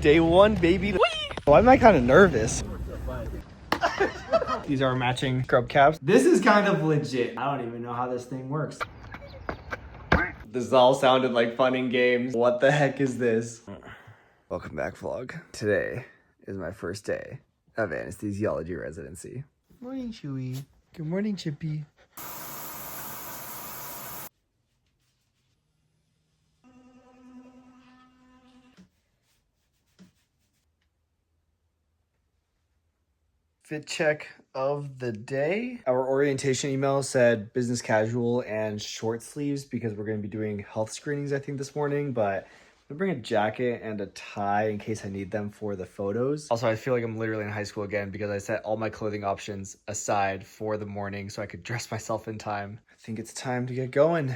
Day one, baby. Why am I kind of nervous? These are matching scrub caps. This is kind of legit. I don't even know how this thing works. This all sounded like fun and games. What the heck is this? Welcome back, vlog. Today is my first day of anesthesiology residency. Morning, Chewy. Good morning, Chippy. Fit check of the day. Our orientation email said business casual and short sleeves because we're going to be doing health screenings, I think, this morning, but I'm gonna bring a jacket and a tie in case I need them for the photos. Also, I feel like I'm literally in high school again because I set all my clothing options aside for the morning so I could dress myself in time. I think it's time to get going.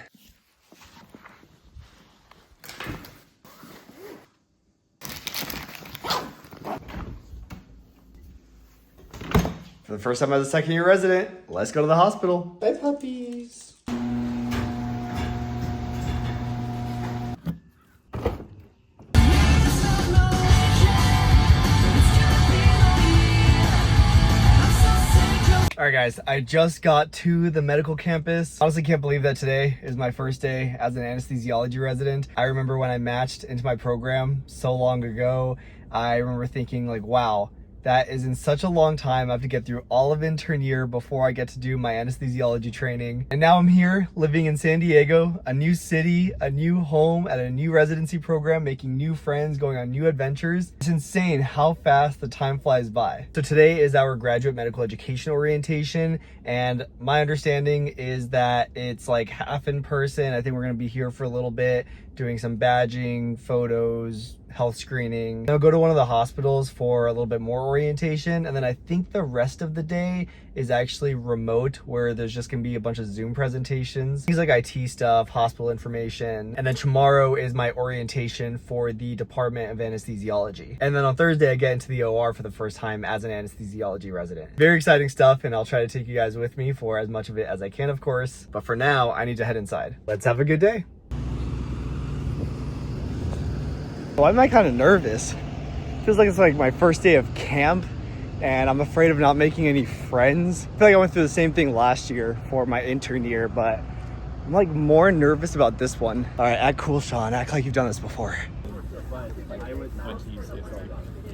For the first time as a second year resident, let's go to the hospital. Bye, puppies. All right, guys, I just got to the medical campus. Honestly, can't believe that today is my first day as an anesthesiology resident. I remember when I matched into my program so long ago, I remember thinking like, wow, that is in such a long time. I have to get through all of intern year before I get to do my anesthesiology training. And now I'm here living in San Diego, a new city, a new home at a new residency program, making new friends, going on new adventures. It's insane how fast the time flies by. So today is our graduate medical education orientation. And my understanding is that it's like half in person. I think we're gonna be here for a little bit, doing some badging, photos, health screening. I'll go to one of the hospitals for a little bit more orientation, and then I think the rest of the day is actually remote, where there's just gonna be a bunch of Zoom presentations, things like IT stuff, hospital information, and then tomorrow is my orientation for the Department of Anesthesiology. And then on Thursday I get into the OR for the first time as an anesthesiology resident. Very exciting stuff, and I'll try to take you guys with me for as much of it as I can, of course. But for now, I need to head inside. Let's have a good day. Why am I kind of nervous? Feels like it's like my first day of camp and I'm afraid of not making any friends. I feel like I went through the same thing last year for my intern year, but I'm like more nervous about this one. All right, act cool, Sean. Act like you've done this before.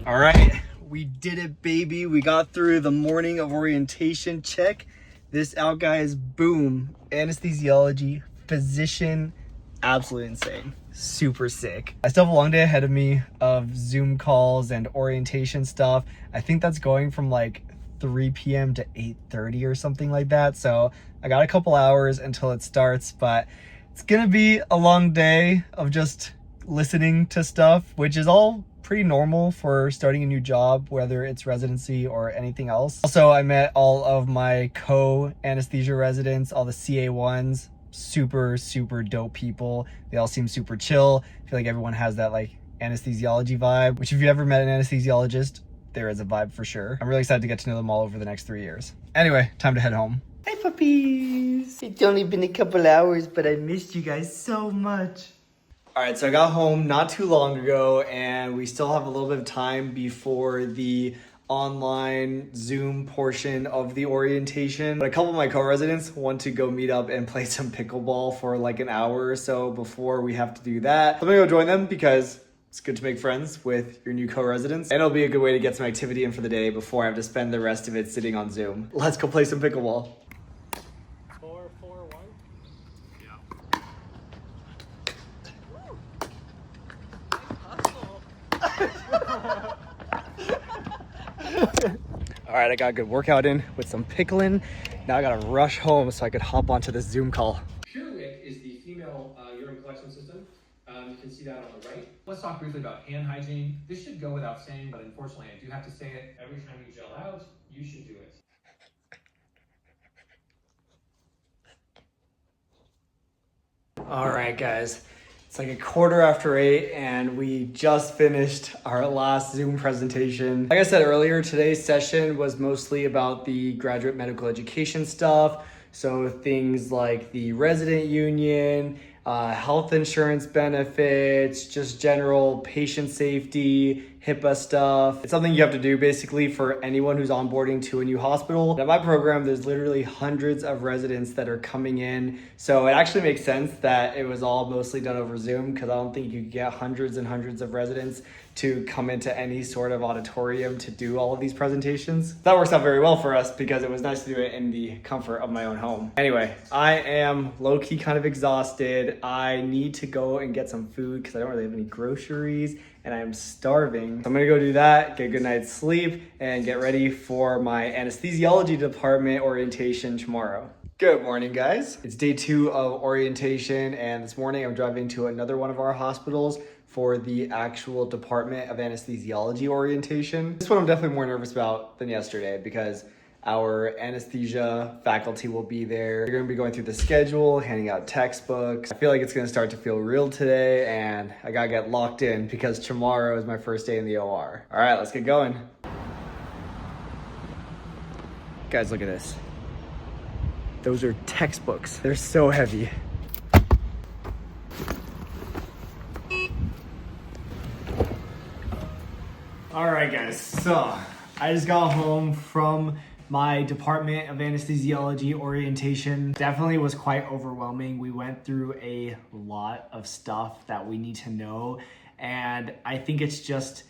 All right, we did it, baby. We got through the morning of orientation. Check this out, guys. Boom. Anesthesiology, physician, absolutely insane. Super sick. I still have a long day ahead of me of Zoom calls and orientation stuff. I think that's going from like 3 p.m. to 8:30 or something like that. So I got a couple hours until it starts, but it's gonna be a long day of just listening to stuff, which is all pretty normal for starting a new job, whether it's residency or anything else. Also, I met all of my co-anesthesia residents, all the CA1s. Super dope people. They all seem super chill. I feel like everyone has that like anesthesiology vibe, which if you ever met an anesthesiologist, there is a vibe for sure. I'm really excited to get to know them all over the next 3 years. Anyway, time to head home. Hey puppies! It's only been a couple hours, but I missed you guys so much. All right, so I got home not too long ago and we still have a little bit of time before the online Zoom portion of the orientation. But a couple of my co-residents want to go meet up and play some pickleball for like an hour or so before we have to do that. So I'm gonna go join them because it's good to make friends with your new co-residents. And it'll be a good way to get some activity in for the day before I have to spend the rest of it sitting on Zoom. Let's go play some pickleball. 4-4-1. Yeah. All right, I got a good workout in with some pickling. Now I gotta rush home so I could hop onto this Zoom call. PureWick is the female urine collection system. You can see that on the right. Let's talk briefly about hand hygiene. This should go without saying, but unfortunately I do have to say it. Every time you gel out, you should do it. All right, guys. It's like 8:15 and we just finished our last Zoom presentation. Like I said earlier, today's session was mostly about the graduate medical education stuff. So things like the resident union, health insurance benefits, just general patient safety, HIPAA stuff. It's something you have to do basically for anyone who's onboarding to a new hospital. At my program, there's literally hundreds of residents that are coming in. So it actually makes sense that it was all mostly done over Zoom, because I don't think you could get hundreds and hundreds of residents to come into any sort of auditorium to do all of these presentations. That works out very well for us because it was nice to do it in the comfort of my own home. Anyway, I am low-key kind of exhausted. I need to go and get some food because I don't really have any groceries and I am starving. So I'm gonna go do that, get a good night's sleep, and get ready for my anesthesiology department orientation tomorrow. Good morning, guys. It's day 2 of orientation, and this morning I'm driving to another one of our hospitals for the actual Department of Anesthesiology orientation. This one I'm definitely more nervous about than yesterday because our anesthesia faculty will be there. We're gonna be going through the schedule, handing out textbooks. I feel like it's gonna start to feel real today, and I gotta get locked in because tomorrow is my first day in the OR. All right, let's get going. Guys, look at this. Those are textbooks. They're so heavy. All right, guys, so I just got home from my Department of Anesthesiology orientation. Definitely was quite overwhelming. We went through a lot of stuff that we need to know, and I think it's just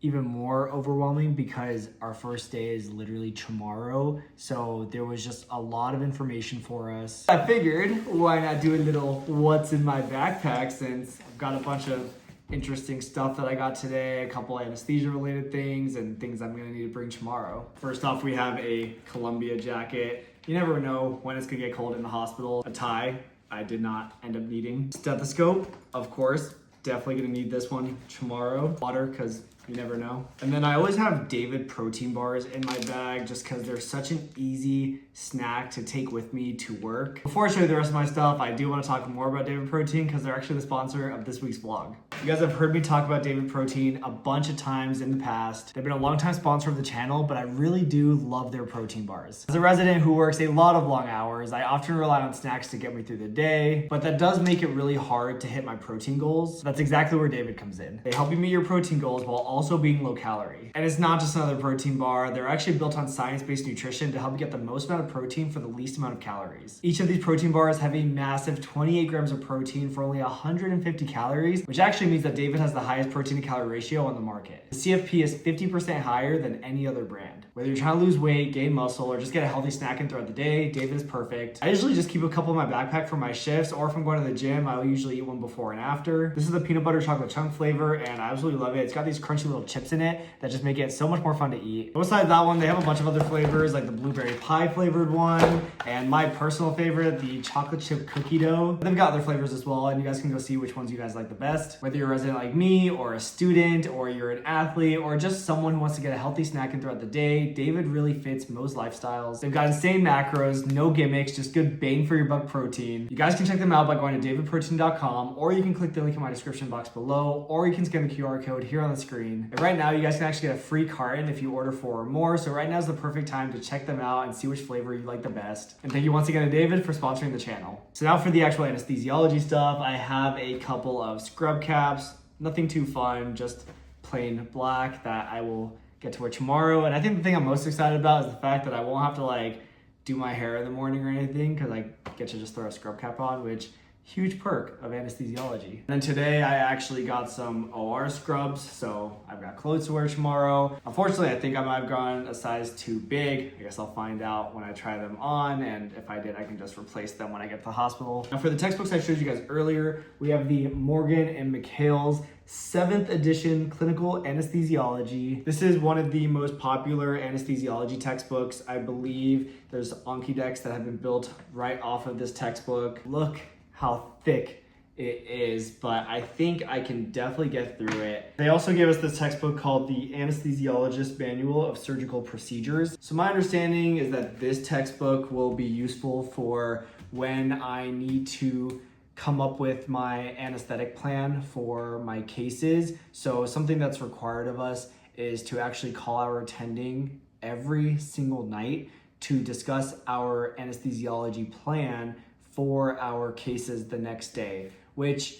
even more overwhelming because our first day is literally tomorrow. So there was just a lot of information for us. I figured why not do a little what's in my backpack, since I've got a bunch of interesting stuff that I got today, a couple anesthesia related things and things I'm gonna need to bring tomorrow. First off, we have a Columbia jacket. You never know when it's gonna get cold in the hospital. A tie, I did not end up needing. Stethoscope, of course, definitely gonna need this one tomorrow. Water, because you never know. And then I always have David protein bars in my bag just because they're such an easy snack to take with me to work. Before I show you the rest of my stuff, I do want to talk more about David Protein because they're actually the sponsor of this week's vlog. You guys have heard me talk about David Protein a bunch of times in the past. They've been a longtime sponsor of the channel, but I really do love their protein bars. As a resident who works a lot of long hours, I often rely on snacks to get me through the day, but that does make it really hard to hit my protein goals. That's exactly where David comes in. They help you meet your protein goals while also being low calorie. And it's not just another protein bar. They're actually built on science-based nutrition to help you get the most amount of protein for the least amount of calories. Each of these protein bars have a massive 28 grams of protein for only 150 calories, which actually means that David has the highest protein to calorie ratio on the market. The CFP is 50% higher than any other brand. Whether you're trying to lose weight, gain muscle, or just get a healthy snack in throughout the day, David is perfect. I usually just keep a couple in my backpack for my shifts, or if I'm going to the gym, I'll usually eat one before and after. This is the peanut butter chocolate chunk flavor, and I absolutely love it. It's got these crunchy little chips in it that just make it so much more fun to eat. Besides that one, they have a bunch of other flavors like the blueberry pie flavored one, and my personal favorite, the chocolate chip cookie dough. They've got other flavors as well, and you guys can go see which ones you guys like the best. Whether you're a resident like me, or a student, or you're an athlete, or just someone who wants to get a healthy snack in throughout the day, David really fits most lifestyles. They've got insane macros, no gimmicks, just good bang for your buck protein. You guys can check them out by going to davidprotein.com, or you can click the link in my description box below, or you can scan the QR code here on the screen. And right now, you guys can actually get a free carton if you order 4 or more. So right now is the perfect time to check them out and see which flavor you like the best. And thank you once again to David for sponsoring the channel. So now for the actual anesthesiology stuff, I have a couple of scrub caps. Nothing too fun, just plain black that I will get to wear tomorrow. And I think the thing I'm most excited about is the fact that I won't have to like do my hair in the morning or anything because I get to just throw a scrub cap on, which huge perk of anesthesiology. And then today I actually got some OR scrubs, so I've got clothes to wear tomorrow. Unfortunately, I think I might have gone a size too big. I guess I'll find out when I try them on, and if I did, I can just replace them when I get to the hospital. Now for the textbooks I showed you guys earlier, we have the Morgan and McHale's 7th edition clinical anesthesiology. This is one of the most popular anesthesiology textbooks. I believe there's Anki decks that have been built right off of this textbook. Look how thick it is, but I think I can definitely get through it. They also gave us this textbook called the Anesthesiologist Manual of Surgical Procedures. So my understanding is that this textbook will be useful for when I need to come up with my anesthetic plan for my cases. So something that's required of us is to actually call our attending every single night to discuss our anesthesiology plan for our cases the next day, which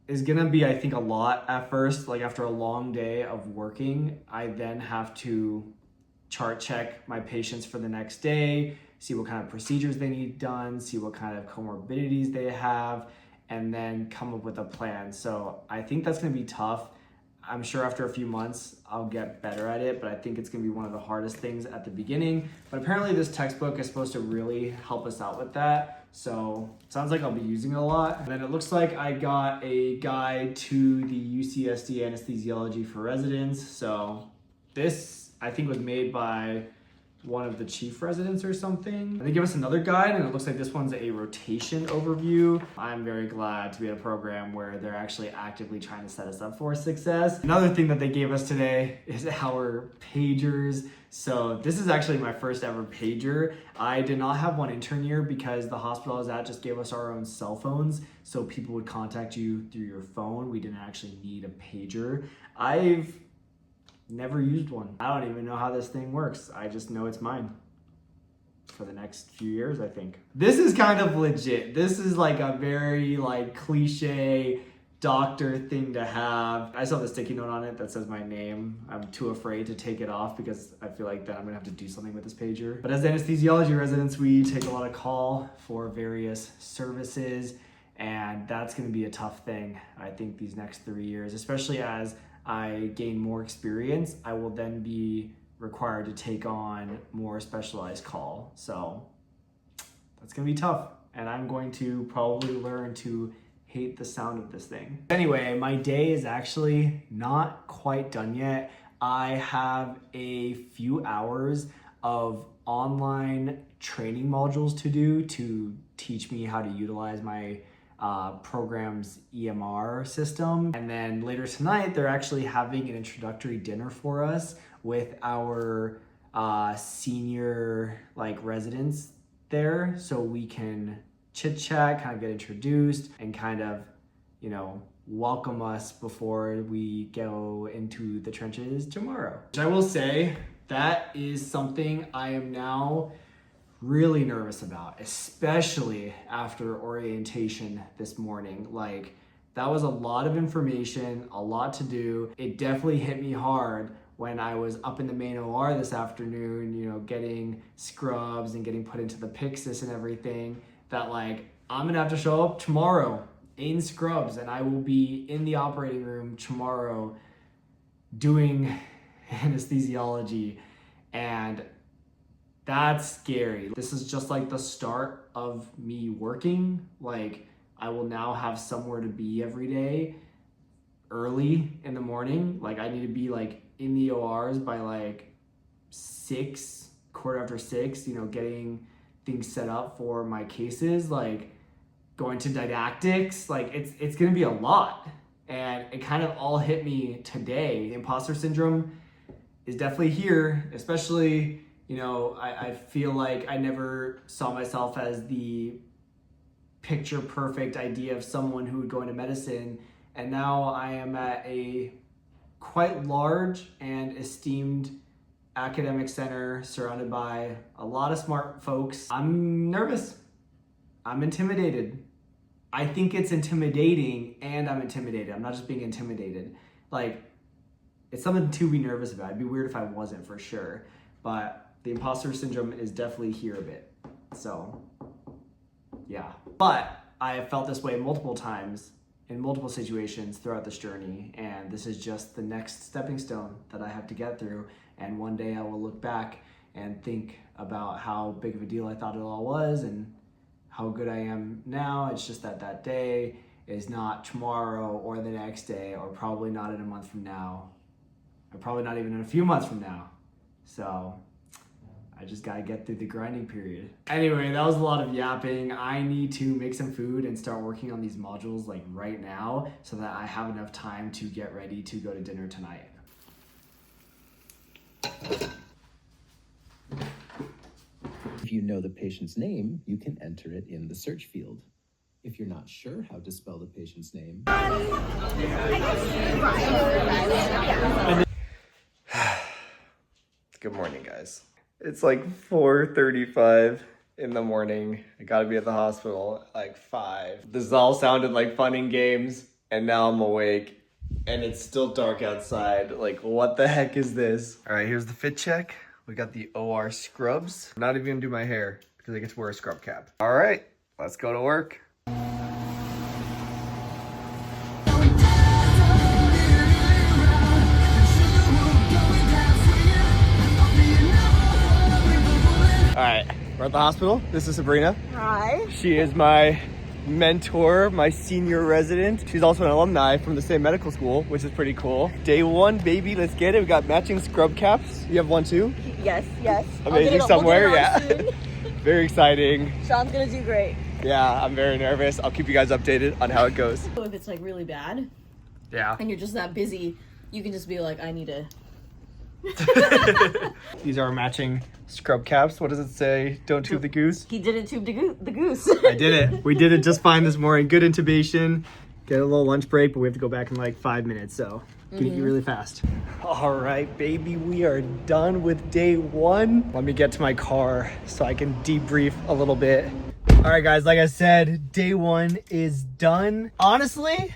is gonna be, I think, a lot at first. Like after a long day of working, I then have to chart check my patients for the next day, see what kind of procedures they need done, see what kind of comorbidities they have, and then come up with a plan. So I think that's gonna be tough. I'm sure after a few months, I'll get better at it, but I think it's gonna be one of the hardest things at the beginning. But apparently this textbook is supposed to really help us out with that. So it sounds like I'll be using it a lot. And then it looks like I got a guide to the UCSD Anesthesiology for Residents. So this, I think, was made by one of the chief residents or something. And they give us another guide, and it looks like this one's a rotation overview. I'm very glad to be at a program where they're actually actively trying to set us up for success. Another thing that they gave us today is our pagers. So this is actually my first ever pager. I did not have one intern year because the hospital I was at just gave us our own cell phones, so people would contact you through your phone. We didn't actually need a pager. I've never used one. I don't even know how this thing works. I just know it's mine for the next few years, I think. This is kind of legit. This is like a very like cliche doctor thing to have. I still have a sticky note on it that says my name. I'm too afraid to take it off because I feel like that I'm gonna have to do something with this pager. But as anesthesiology residents, we take a lot of call for various services, and that's gonna be a tough thing, I think, these next 3 years, especially as I gain more experience. I will then be required to take on more specialized call. So that's gonna be tough. And I'm going to probably learn to hate the sound of this thing. Anyway, my day is actually not quite done yet. I have a few hours of online training modules to do to teach me how to utilize my program's EMR system. And then later tonight, they're actually having an introductory dinner for us with our senior residents there, so we can chit chat, kind of get introduced, and kind of, welcome us before we go into the trenches tomorrow. Which I will say, that is something I am now really nervous about, especially after orientation this morning. Like, that was a lot of information, a lot to do. It definitely hit me hard when I was up in the main OR this afternoon, getting scrubs and getting put into the Pyxis and everything, that I'm gonna have to show up tomorrow in scrubs, and I will be in the operating room tomorrow doing anesthesiology, and that's scary. This is just the start of me working. I will now have somewhere to be every day early in the morning. I need to be in the ORs by 6, quarter after 6, getting things set up for my cases, going to didactics. It's gonna be a lot. And it kind of all hit me today. The imposter syndrome is definitely here, especially, I feel like I never saw myself as the picture perfect idea of someone who would go into medicine. And now I am at a quite large and esteemed academic center surrounded by a lot of smart folks. I'm nervous. I'm intimidated. I think it's intimidating, and I'm intimidated. I'm not just being intimidated. It's something to be nervous about. It'd be weird if I wasn't, for sure. But the imposter syndrome is definitely here a bit. So, yeah. But I have felt this way multiple times in multiple situations throughout this journey, and this is just the next stepping stone that I have to get through. And one day I will look back and think about how big of a deal I thought it all was and how good I am now. It's just that day is not tomorrow or the next day, or probably not in a month from now, or probably not even in a few months from now. So I just gotta get through the grinding period. Anyway, that was a lot of yapping. I need to make some food and start working on these modules right now so that I have enough time to get ready to go to dinner tonight. If you know the patient's name, you can enter it in the search field. If you're not sure how to spell the patient's name, Good morning, guys. It's 4:35 in the morning. I gotta be at the hospital at 5. This all sounded like fun and games and now I'm awake, and it's still dark outside. Like, what the heck is this? All right, here's the fit check. We got the OR scrubs. I'm not even gonna do my hair because I get to wear a scrub cap. All right, let's go to work. All right, we're at the hospital. This is Sabrina. Hi. She is my mentor, my senior resident. She's also an alumni from the same medical school, which is pretty cool. Day one, baby, let's get it. We got matching scrub caps. You have one too? Yes. Amazing somewhere, yeah. Very exciting. Sean's gonna do great. Yeah, I'm very nervous. I'll keep you guys updated on how it goes. So if it's like really bad Yeah. and you're just that busy, you can just be like, I need to. These are matching scrub caps. What does it say? Don't tube the goose? He didn't tube the goose. I did it. We did it just fine this morning. Good intubation. Get a little lunch break, but we have to go back in like 5 minutes, so get you really fast. All right, baby, we are done with day one. Let me get to my car so I can debrief a little bit. All right, guys, like I said, day one is done. Honestly,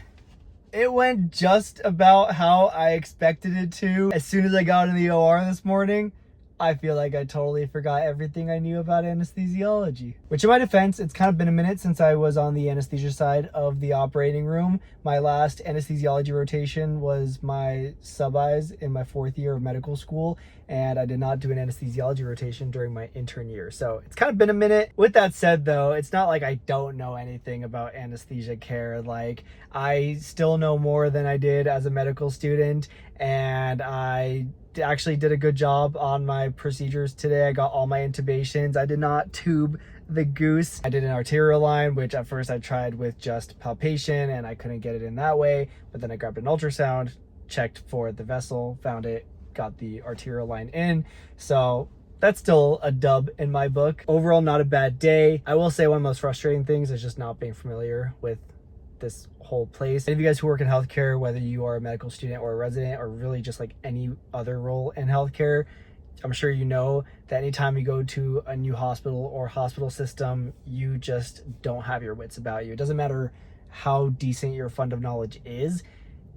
it went just about how I expected it to. As soon as I got in the OR this morning, I feel like I totally forgot everything I knew about anesthesiology. Which in my defense, it's kind of been a minute since I was on the anesthesia side of the operating room. My last anesthesiology rotation was my sub-Is in my 4th year of medical school, and I did not do an anesthesiology rotation during my intern year. So it's kind of been a minute. With that said though, it's not like I don't know anything about anesthesia care. Like, I still know more than I did as a medical student, and I actually did a good job on my procedures today. I got all my intubations. I did not tube the goose. I did an arterial line, which at first I tried with just palpation and I couldn't get it in that way, but then I grabbed an ultrasound, checked for the vessel, found it, got the arterial line in. So that's still a dub in my book. Overall, not a bad day. I will say one of the most frustrating things is just not being familiar with this whole place. Any of you guys who work in healthcare, whether you are a medical student or a resident or really just like any other role in healthcare, I'm sure you know that anytime you go to a new hospital or hospital system, you just don't have your wits about you. It doesn't matter how decent your fund of knowledge is,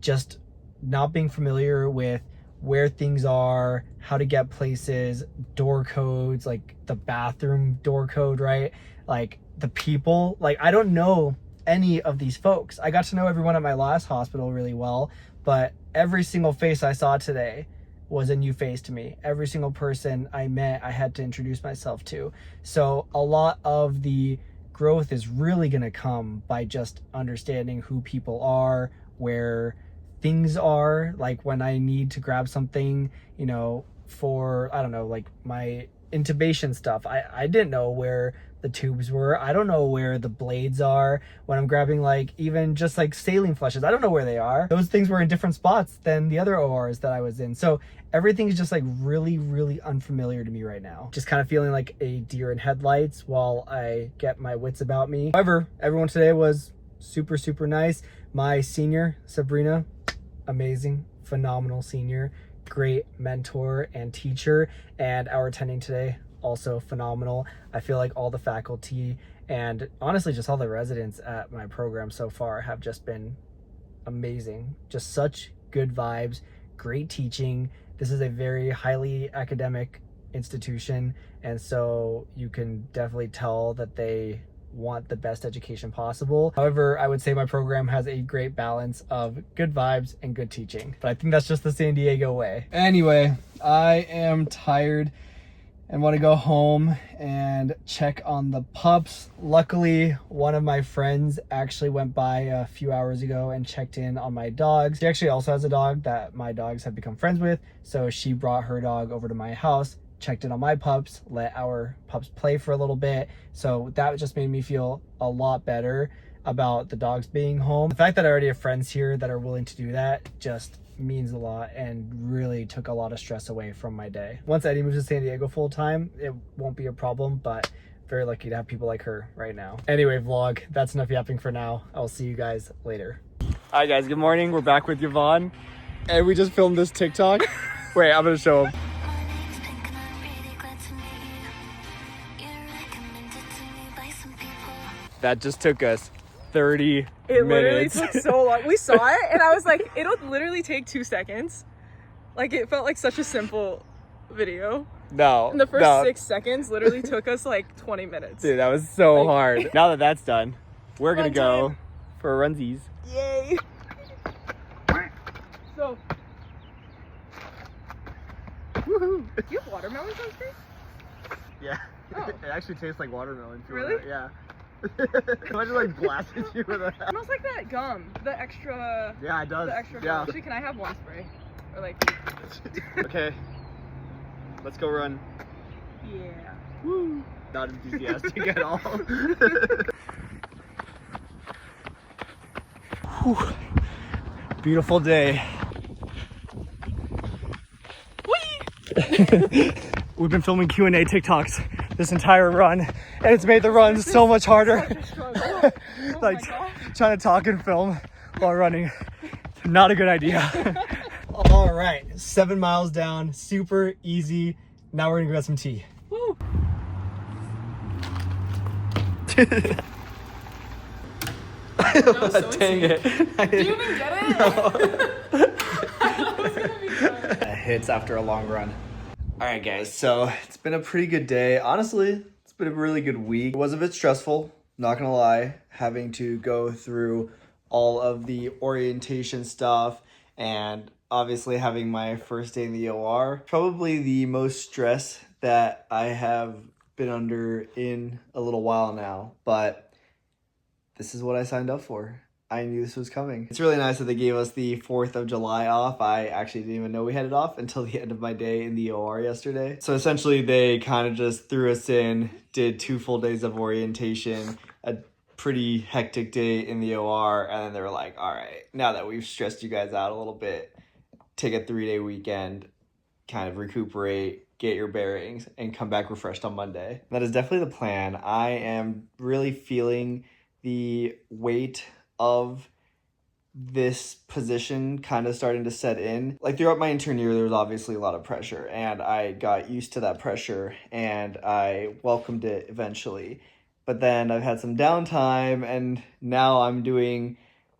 just not being familiar with where things are, how to get places, door codes, like the bathroom door code, right? Like the people, like I don't know any of these folks. I got to know everyone at my last hospital really well, but every single face I saw today was a new face to me. Every single person I met, I had to introduce myself to. So a lot of the growth is really gonna come by just understanding who people are, where things are, like when I need to grab something, you know, for, I don't know, like my intubation stuff. I didn't know where the tubes were. I don't know where the blades are. When I'm grabbing like even just like saline flushes, I don't know where they are. Those things were in different spots than the other ORs that I was in. So everything is just like really, really unfamiliar to me right now. Just kind of feeling like a deer in headlights while I get my wits about me. However, everyone today was super, super nice. My senior, Sabrina, amazing, phenomenal senior, great mentor and teacher, and our attending today, also phenomenal. I feel like all the faculty and honestly just all the residents at my program so far have just been amazing. Just such good vibes, great teaching. This is a very highly academic institution, and so you can definitely tell that they want the best education possible. However, I would say my program has a great balance of good vibes and good teaching, but I think that's just the San Diego way. Anyway, I am tired and want to go home and check on the pups. Luckily, one of my friends actually went by a few hours ago and checked in on my dogs. She actually also has a dog that my dogs have become friends with, so she brought her dog over to my house, checked in on my pups, let our pups play for a little bit. So that just made me feel a lot better about the dogs being home. The fact that I already have friends here that are willing to do that just means a lot and really took a lot of stress away from my day. Once Eddie moves to San Diego full time, it won't be a problem, but very lucky to have people like her right now. Anyway, vlog, that's enough yapping for now. I'll see you guys later. Hi guys, good morning. We're back with Yvonne, and we just filmed this TikTok. Wait, I'm gonna show them. That just took us 30 It literally minutes. took so long. We saw it and I was like, it'll literally take 2 seconds. Like it felt like such a simple video. No. And the first no. 6 seconds literally took us like 20 minutes. Dude, that was so Like- hard. Now that that's done, we're gonna Run go time. for runsies. Yay. So, Woohoo! you have watermelon on face? Yeah. Oh. It actually tastes like watermelon. if you Really? want it. Yeah. Imagine like blasted you with It that. smells like that gum. The extra Yeah, it does. the extra yeah. Actually, can I have one spray? Or like Okay. Let's go run. yeah. Woo. Not enthusiastic at all. Whew. Beautiful day. We've been filming Q&A TikToks this entire run, and it's made the run so much harder. Such a struggle. Oh Like my God. trying to talk and film while running, not a good idea. All right, 7 miles down, super easy. Now we're gonna go get some tea. Woo. So Dang it. Did you even get it? That was gonna be fun. Hits after a long run. All right, guys, so it's been a pretty good day. Honestly, it's been a really good week. It was a bit stressful, not gonna lie, having to go through all of the orientation stuff and obviously having my first day in the OR. Probably the most stress that I have been under in a little while now, but this is what I signed up for. I knew this was coming. It's really nice that they gave us the 4th of July off. I actually didn't even know we had it off until the end of my day in the OR yesterday. So essentially they kind of just threw us in, did 2 full days of orientation, a pretty hectic day in the OR, and then they were like, all right, now that we've stressed you guys out a little bit, take a 3-day weekend, kind of recuperate, get your bearings, and come back refreshed on Monday. That is definitely the plan. I am really feeling the weight of this position kind of starting to set in. Like throughout my intern year, there was obviously a lot of pressure, and I got used to that pressure and I welcomed it eventually. But then I've had some downtime, and now I'm doing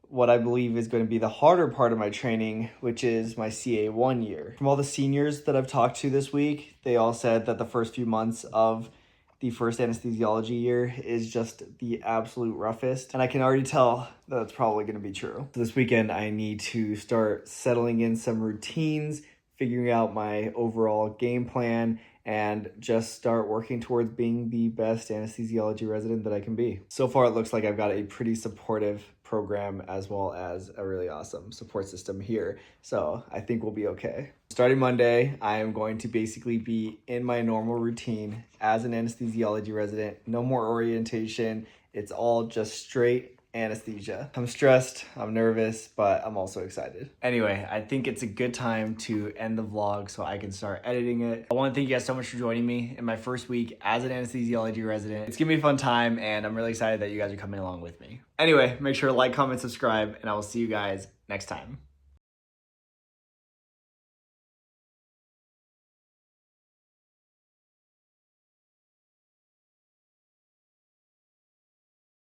what I believe is going to be the harder part of my training, which is my CA1 year. From all the seniors that I've talked to this week, they all said that the first few months of the first anesthesiology year is just the absolute roughest. And I can already tell that that's probably going to be true. So this weekend, I need to start settling in some routines, figuring out my overall game plan, and just start working towards being the best anesthesiology resident that I can be. So far, it looks like I've got a pretty supportive program as well as a really awesome support system here. So I think we'll be okay. Starting Monday, I am going to basically be in my normal routine as an anesthesiology resident. No more orientation. It's all just straight anesthesia. I'm stressed, I'm nervous, but I'm also excited. Anyway, I think it's a good time to end the vlog so I can start editing it. I want to thank you guys so much for joining me in my first week as an anesthesiology resident. It's gonna be a fun time, and I'm really excited that you guys are coming along with me. Anyway, make sure to like, comment, subscribe, and I will see you guys next time.